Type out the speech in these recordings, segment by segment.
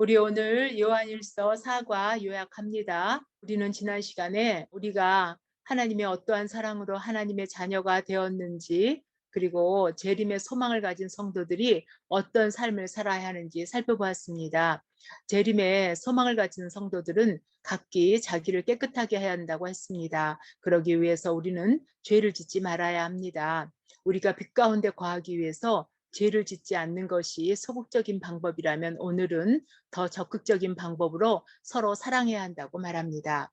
우리 오늘 요한일서 4과 요약합니다. 우리는 지난 시간에 우리가 하나님의 어떠한 사랑으로 하나님의 자녀가 되었는지, 그리고 재림의 소망을 가진 성도들이 어떤 삶을 살아야 하는지 살펴보았습니다. 재림의 소망을 가진 성도들은 각기 자기를 깨끗하게 해야 한다고 했습니다. 그러기 위해서 우리는 죄를 짓지 말아야 합니다. 우리가 빛 가운데 거하기 위해서 죄를 짓지 않는 것이 소극적인 방법이라면 오늘은 더 적극적인 방법으로 서로 사랑해야 한다고 말합니다.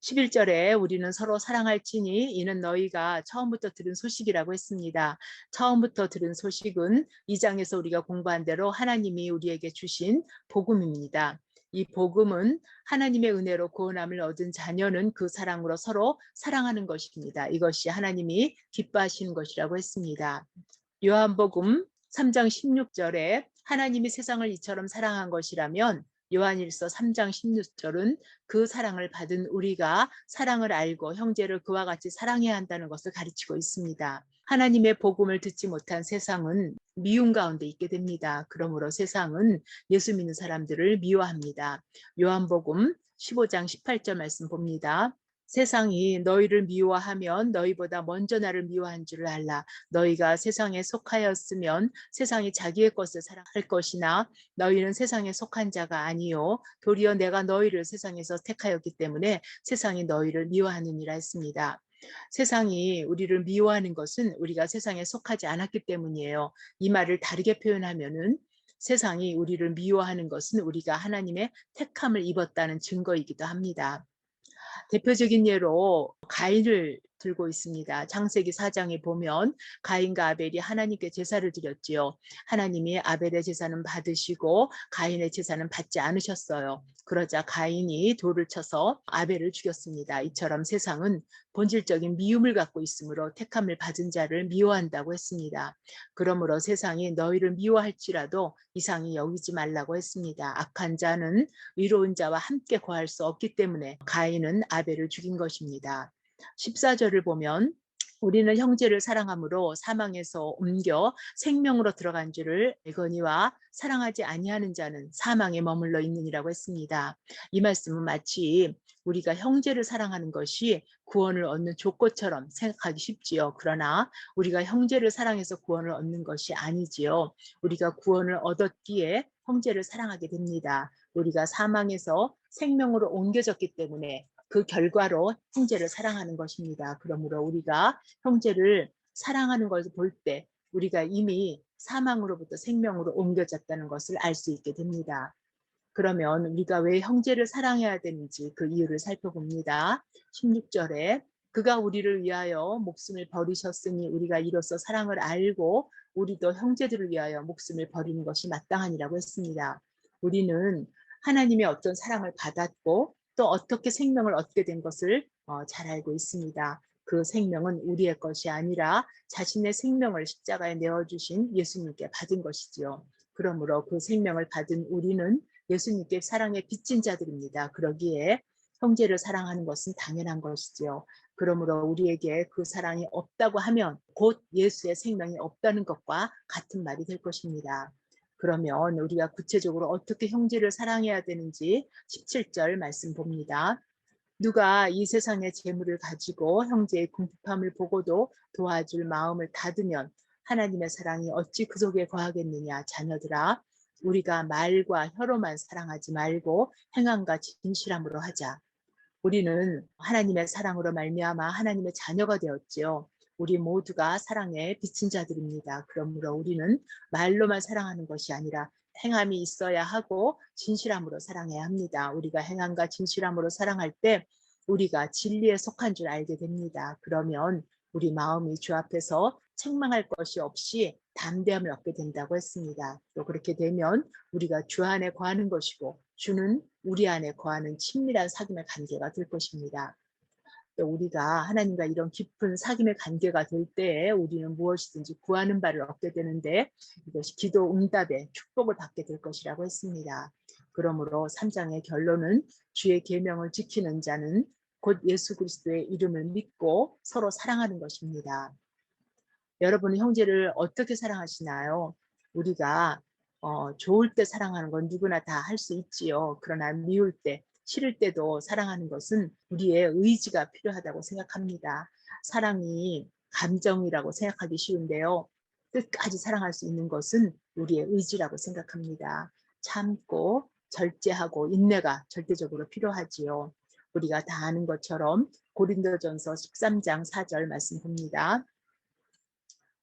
11절에 우리는 서로 사랑할지니 이는 너희가 처음부터 들은 소식이라고 했습니다. 처음부터 들은 소식은 2장에서 우리가 공부한 대로 하나님이 우리에게 주신 복음입니다. 이 복음은 하나님의 은혜로 구원함을 얻은 자녀는 그 사랑으로 서로 사랑하는 것입니다. 이것이 하나님이 기뻐하시는 것이라고 했습니다. 요한복음 3장 16절에 하나님이 세상을 이처럼 사랑한 것이라면 요한일서 3장 16절은 그 사랑을 받은 우리가 사랑을 알고 형제를 그와 같이 사랑해야 한다는 것을 가르치고 있습니다. 하나님의 복음을 듣지 못한 세상은 미움 가운데 있게 됩니다. 그러므로 세상은 예수 믿는 사람들을 미워합니다. 요한복음 15장 18절 말씀 봅니다. 세상이 너희를 미워하면 너희보다 먼저 나를 미워한 줄을 알라. 너희가 세상에 속하였으면 세상이 자기의 것을 사랑할 것이나 너희는 세상에 속한 자가 아니요 도리어 내가 너희를 세상에서 택하였기 때문에 세상이 너희를 미워하느니라 했습니다. 세상이 우리를 미워하는 것은 우리가 세상에 속하지 않았기 때문이에요. 이 말을 다르게 표현하면은 세상이 우리를 미워하는 것은 우리가 하나님의 택함을 입었다는 증거이기도 합니다. 대표적인 예로 가인을 들고 있습니다. 창세기 4장에 보면 가인과 아벨이 하나님께 제사를 드렸지요. 하나님이 아벨의 제사는 받으시고 가인의 제사는 받지 않으셨어요. 그러자 가인이 돌을 쳐서 아벨을 죽였습니다. 이처럼 세상은 본질적인 미움을 갖고 있으므로 택함을 받은 자를 미워한다고 했습니다. 그러므로 세상이 너희를 미워할지라도 이상히 여기지 말라고 했습니다. 악한 자는 의로운 자와 함께 거할 수 없기 때문에 가인은 아벨을 죽인 것입니다. 14절을 보면 우리는 형제를 사랑함으로 사망에서 옮겨 생명으로 들어간 줄을 알거니와 사랑하지 아니하는 자는 사망에 머물러 있느니라고 했습니다. 이 말씀은 마치 우리가 형제를 사랑하는 것이 구원을 얻는 조건처럼 생각하기 쉽지요. 그러나 우리가 형제를 사랑해서 구원을 얻는 것이 아니지요. 우리가 구원을 얻었기에 형제를 사랑하게 됩니다. 우리가 사망에서 생명으로 옮겨졌기 때문에 그 결과로 형제를 사랑하는 것입니다. 그러므로 우리가 형제를 사랑하는 것을 볼 때 우리가 이미 사망으로부터 생명으로 옮겨졌다는 것을 알 수 있게 됩니다. 그러면 우리가 왜 형제를 사랑해야 되는지 그 이유를 살펴봅니다. 16절에 그가 우리를 위하여 목숨을 버리셨으니 우리가 이로써 사랑을 알고 우리도 형제들을 위하여 목숨을 버리는 것이 마땅하니라고 했습니다. 우리는 하나님의 어떤 사랑을 받았고 또 어떻게 생명을 얻게 된 것을 잘 알고 있습니다. 그 생명은 우리의 것이 아니라 자신의 생명을 십자가에 내어주신 예수님께 받은 것이지요. 그러므로 그 생명을 받은 우리는 예수님께 사랑에 빚진 자들입니다. 그러기에 형제를 사랑하는 것은 당연한 것이지요. 그러므로 우리에게 그 사랑이 없다고 하면 곧 예수의 생명이 없다는 것과 같은 말이 될 것입니다. 그러면 우리가 구체적으로 어떻게 형제를 사랑해야 되는지 17절 말씀 봅니다. 누가 이 세상의 재물을 가지고 형제의 궁핍함을 보고도 도와줄 마음을 닫으면 하나님의 사랑이 어찌 그 속에 거하겠느냐. 자녀들아, 우리가 말과 혀로만 사랑하지 말고 행함과 진실함으로 하자. 우리는 하나님의 사랑으로 말미암아 하나님의 자녀가 되었지요. 우리 모두가 사랑에 비친 자들입니다. 그러므로 우리는 말로만 사랑하는 것이 아니라 행함이 있어야 하고 진실함으로 사랑해야 합니다. 우리가 행함과 진실함으로 사랑할 때 우리가 진리에 속한 줄 알게 됩니다. 그러면 우리 마음이 주 앞에서 책망할 것이 없이 담대함을 얻게 된다고 했습니다. 또 그렇게 되면 우리가 주 안에 거하는 것이고 주는 우리 안에 거하는 친밀한 사귐의 관계가 될 것입니다. 또 우리가 하나님과 이런 깊은 사귐의 관계가 될 때에 우리는 무엇이든지 구하는 바를 얻게 되는데 이것이 기도 응답의 축복을 받게 될 것이라고 했습니다. 그러므로 3장의 결론은 주의 계명을 지키는 자는 곧 예수 그리스도의 이름을 믿고 서로 사랑하는 것입니다. 여러분은 형제를 어떻게 사랑하시나요? 우리가 좋을 때 사랑하는 건 누구나 다 할 수 있지요. 그러나 미울 때, 싫을 때도 사랑하는 것은 우리의 의지가 필요하다고 생각합니다. 사랑이 감정이라고 생각하기 쉬운데요. 끝까지 사랑할 수 있는 것은 우리의 의지라고 생각합니다. 참고 절제하고 인내가 절대적으로 필요하지요. 우리가 다 아는 것처럼 고린도전서 13장 4절 말씀 봅니다.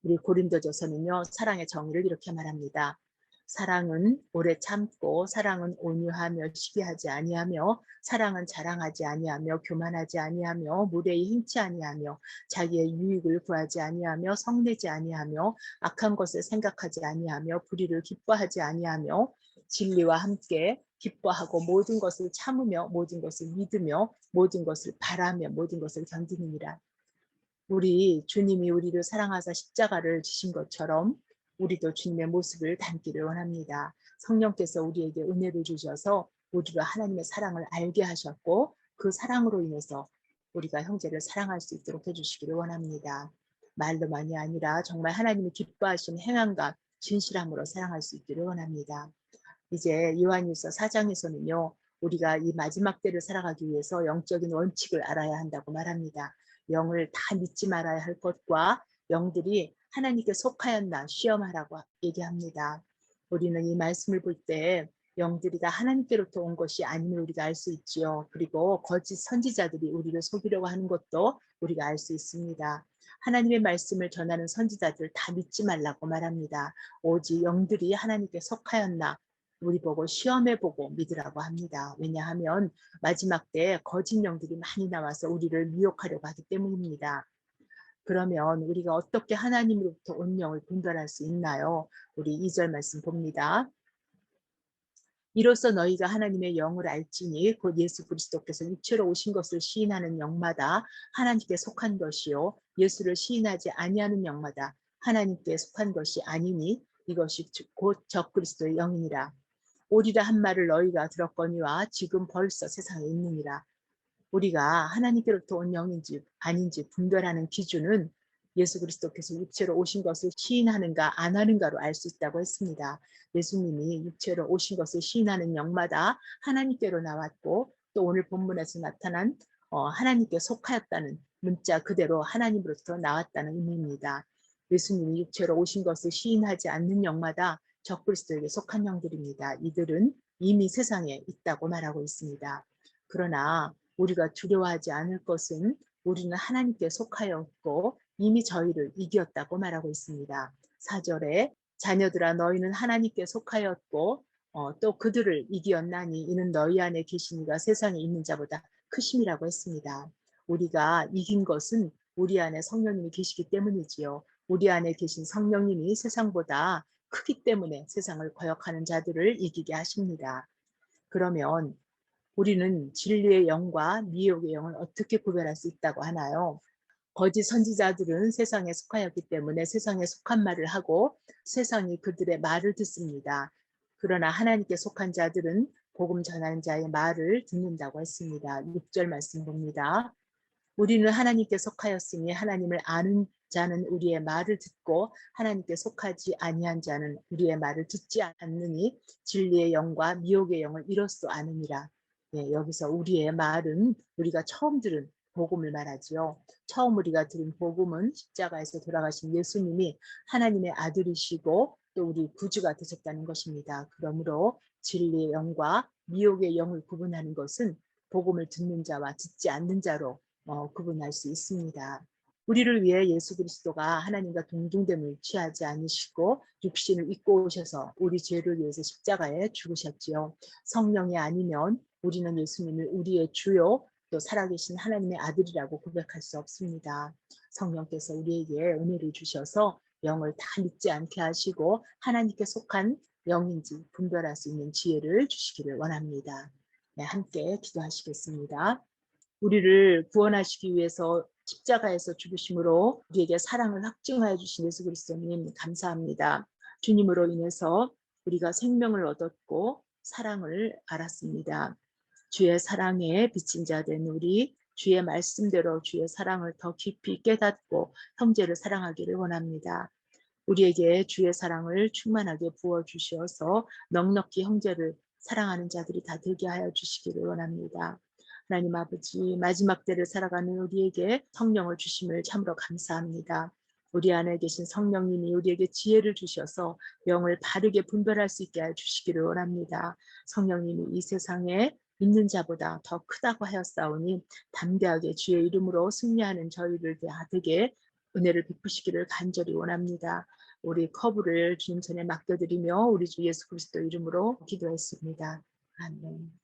우리 고린도전서는요, 사랑의 정의를 이렇게 말합니다. 사랑은 오래 참고, 사랑은 온유하며 시기하지 아니하며, 사랑은 자랑하지 아니하며, 교만하지 아니하며, 무례히 행치 아니하며, 자기의 유익을 구하지 아니하며, 성내지 아니하며, 악한 것을 생각하지 아니하며, 불의를 기뻐하지 아니하며, 진리와 함께 기뻐하고 모든 것을 참으며, 모든 것을 믿으며, 모든 것을 바라며, 모든 것을 견디느니라. 우리 주님이 우리를 사랑하사 십자가를 지신 것처럼 우리도 주님의 모습을 닮기를 원합니다. 성령께서 우리에게 은혜를 주셔서 우리로 하나님의 사랑을 알게 하셨고 그 사랑으로 인해서 우리가 형제를 사랑할 수 있도록 해주시기를 원합니다. 말로만이 아니라 정말 하나님이 기뻐하신 행함과 진실함으로 사랑할 수 있기를 원합니다. 이제 요한일서 4장에서는요. 우리가 이 마지막 때를 살아가기 위해서 영적인 원칙을 알아야 한다고 말합니다. 영을 다 믿지 말아야 할 것과 영들이 하나님께 속하였나 시험하라고 얘기합니다. 우리는 이 말씀을 볼 때 영들이 다 하나님께로부터 온 것이 아님을 우리가 알 수 있지요. 그리고 거짓 선지자들이 우리를 속이려고 하는 것도 우리가 알 수 있습니다. 하나님의 말씀을 전하는 선지자들 다 믿지 말라고 말합니다. 오직 영들이 하나님께 속하였나 우리 보고 시험해보고 믿으라고 합니다. 왜냐하면 마지막 때 거짓 영들이 많이 나와서 우리를 미혹하려고 하기 때문입니다. 그러면 우리가 어떻게 하나님으로부터 온 영을 분별할 수 있나요? 우리 2절 말씀 봅니다. 이로써 너희가 하나님의 영을 알지니 곧 예수 그리스도께서 육체로 오신 것을 시인하는 영마다 하나님께 속한 것이요 예수를 시인하지 아니하는 영마다 하나님께 속한 것이 아니니 이것이 곧 적그리스도의 영이니라. 오리라 한 말을 너희가 들었거니와 지금 벌써 세상에 있느니라. 우리가 하나님께로부터 온 영인지 아닌지 분별하는 기준은 예수 그리스도께서 육체로 오신 것을 시인하는가 안 하는가로 알 수 있다고 했습니다. 예수님이 육체로 오신 것을 시인하는 영마다 하나님께로 나왔고 또 오늘 본문에서 나타난 하나님께 속하였다는 문자 그대로 하나님으로부터 나왔다는 의미입니다. 예수님이 육체로 오신 것을 시인하지 않는 영마다 적그리스도에게 속한 영들입니다. 이들은 이미 세상에 있다고 말하고 있습니다. 그러나 우리가 두려워하지 않을 것은 우리는 하나님께 속하였고 이미 저희를 이겼다고 말하고 있습니다. 4절에 자녀들아 너희는 하나님께 속하였고 또 그들을 이기었나니 이는 너희 안에 계신 이가 세상에 있는 자보다 크심이라고 했습니다. 우리가 이긴 것은 우리 안에 성령님이 계시기 때문이지요. 우리 안에 계신 성령님이 세상보다 크기 때문에 세상을 거역하는 자들을 이기게 하십니다. 그러면 우리는 진리의 영과 미혹의 영을 어떻게 구별할 수 있다고 하나요? 거짓 선지자들은 세상에 속하였기 때문에 세상에 속한 말을 하고 세상이 그들의 말을 듣습니다. 그러나 하나님께 속한 자들은 복음 전하는 자의 말을 듣는다고 했습니다. 6절 말씀 봅니다. 우리는 하나님께 속하였으니 하나님을 아는 자는 우리의 말을 듣고 하나님께 속하지 아니한 자는 우리의 말을 듣지 않느니 진리의 영과 미혹의 영을 이로써 아느니라. 네, 여기서 우리의 말은 우리가 처음 들은 복음을 말하지요. 처음 우리가 들은 복음은 십자가에서 돌아가신 예수님이 하나님의 아들이시고 또 우리 구주가 되셨다는 것입니다. 그러므로 진리의 영과 미혹의 영을 구분하는 것은 복음을 듣는 자와 듣지 않는 자로 구분할 수 있습니다. 우리를 위해 예수 그리스도가 하나님과 동등됨을 취하지 않으시고 육신을 입고 오셔서 우리 죄를 위해서 십자가에 죽으셨지요. 성령이 아니면 우리는 예수님을 우리의 주요 또 살아계신 하나님의 아들이라고 고백할 수 없습니다. 성령께서 우리에게 은혜를 주셔서 영을 다 믿지 않게 하시고 하나님께 속한 영인지 분별할 수 있는 지혜를 주시기를 원합니다. 네, 함께 기도하시겠습니다. 우리를 구원하시기 위해서 십자가에서 죽으심으로 우리에게 사랑을 확증하여 주신 예수 그리스도님 감사합니다. 주님으로 인해서 우리가 생명을 얻었고 사랑을 알았습니다. 주의 사랑에 비친 자 된 우리 주의 말씀대로 주의 사랑을 더 깊이 깨닫고 형제를 사랑하기를 원합니다. 우리에게 주의 사랑을 충만하게 부어 주시어서 넉넉히 형제를 사랑하는 자들이 다 되게 하여 주시기를 원합니다. 하나님 아버지, 마지막 때를 살아가는 우리에게 성령을 주심을 참으로 감사합니다. 우리 안에 계신 성령님이 우리에게 지혜를 주셔서 영을 바르게 분별할 수 있게 해 주시기를 원합니다. 성령님이 이 세상에 있는 자보다 더 크다고 하였사오니 담대하게 주의 이름으로 승리하는 저희를 되게 은혜를 베푸시기를 간절히 원합니다. 우리 커브를 주님 전에 맡겨드리며 우리 주 예수 그리스도 이름으로 기도했습니다. 아멘.